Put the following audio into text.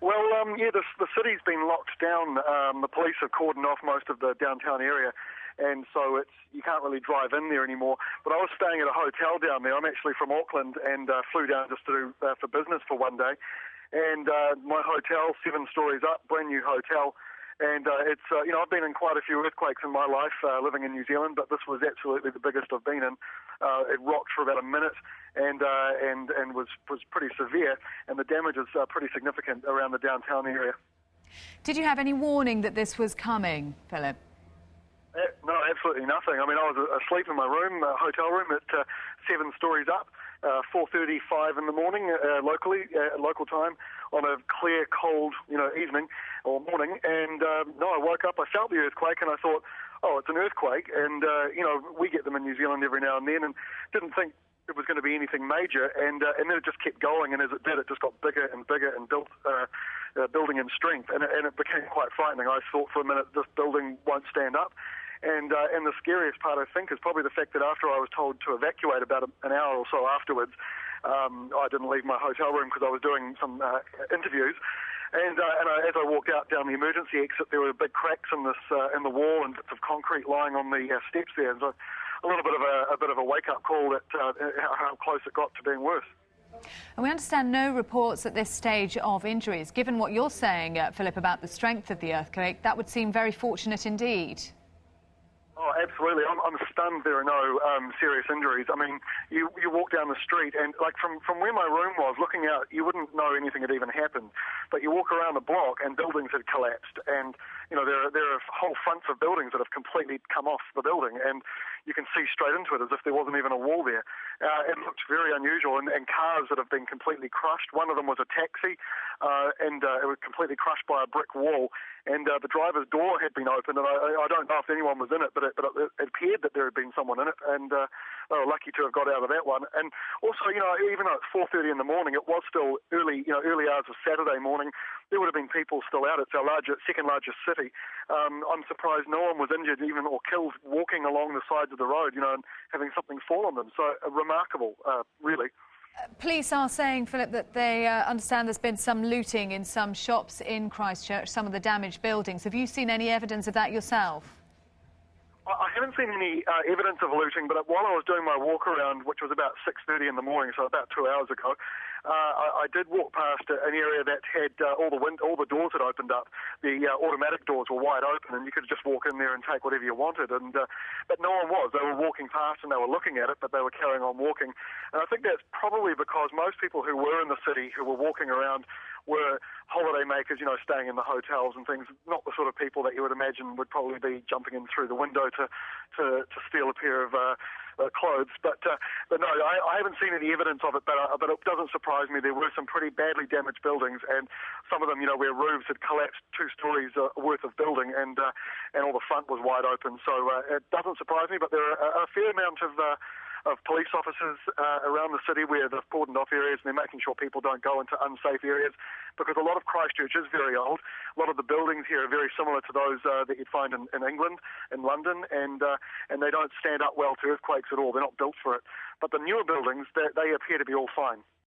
Well, yeah, the city's been locked down. The police have cordoned off most of the downtown area, and so you can't really drive in there anymore. But I was staying at a hotel down there. I'm actually from Auckland and flew down just to do for business for one day. And my hotel, 7 stories up, brand new hotel. And it's I've been in quite a few earthquakes in my life living in New Zealand, but this was absolutely the biggest I've been in. It rocked for about a minute and was pretty severe, and the damage is pretty significant around the downtown area. Did you have any warning that this was coming, Philip? No, absolutely nothing. I mean, I was asleep in my room, hotel room, at 7 stories up, 4:35 in the morning local time, on a clear, cold, evening or morning. And no, I woke up, I felt the earthquake, and I thought, oh, it's an earthquake. And we get them in New Zealand every now and then, and didn't think it was going to be anything major. And then it just kept going, and as it did, it just got bigger and bigger and building in strength, and it became quite frightening. I thought for a minute, this building won't stand up. And the scariest part, I think, is probably the fact that after I was told to evacuate about an hour or so afterwards, I didn't leave my hotel room because I was doing some interviews. And as I walked out down the emergency exit, there were big cracks in the wall and bits of concrete lying on the steps there. And so a little bit of a wake-up call at how close it got to being worse. And we understand no reports at this stage of injuries. Given what you're saying, Philip, about the strength of the earthquake, that would seem very fortunate indeed. Oh, absolutely. I'm stunned there are no serious injuries. I mean, you walk down the street and, like, from where my room was, looking out, you wouldn't know anything had even happened. But you walk around the block and buildings had collapsed, and, there are whole fronts of buildings that have completely come off the building, and you can see straight into it as if there wasn't even a wall there. It looked very unusual, and cars that have been completely crushed. One of them was a taxi, and it was completely crushed by a brick wall, and the driver's door had been opened, and I don't know if anyone was in it, but it appeared that there had been someone in it, and they were lucky to have got out of that one. And also, even though it's 4:30 in the morning, it was still early hours of Saturday morning. There would have been people still out. It's our second largest city. I'm surprised no one was injured even or killed walking along the sides of the road, and having something fall on them. So remarkable, really. Police are saying, Philip, that they understand there's been some looting in some shops in Christchurch, some of the damaged buildings. Have you seen any evidence of that yourself? I haven't seen any evidence of looting, but while I was doing my walk around, which was about 6:30 in the morning, so about 2 hours ago, I did walk past an area that had all the doors had opened up. The automatic doors were wide open, and you could just walk in there and take whatever you wanted. But no one was. They were walking past and they were looking at it, but they were carrying on walking. And I think that's probably because most people who were in the city, who were walking around, were holiday makers, staying in the hotels and things, not the sort of people that you would imagine would probably be jumping in through the window to steal a pair of clothes. But no, I haven't seen any evidence of it, but it doesn't surprise me. There were some pretty badly damaged buildings, and some of them, where roofs had collapsed 2 stories worth of building, and all the front was wide open. So it doesn't surprise me, but there are a fair amount of police officers around the city where they've cordoned off areas, and they're making sure people don't go into unsafe areas, because a lot of Christchurch is very old. A lot of the buildings here are very similar to those that you'd find in England, in London, and they don't stand up well to earthquakes at all. They're not built for it. But the newer buildings, they appear to be all fine.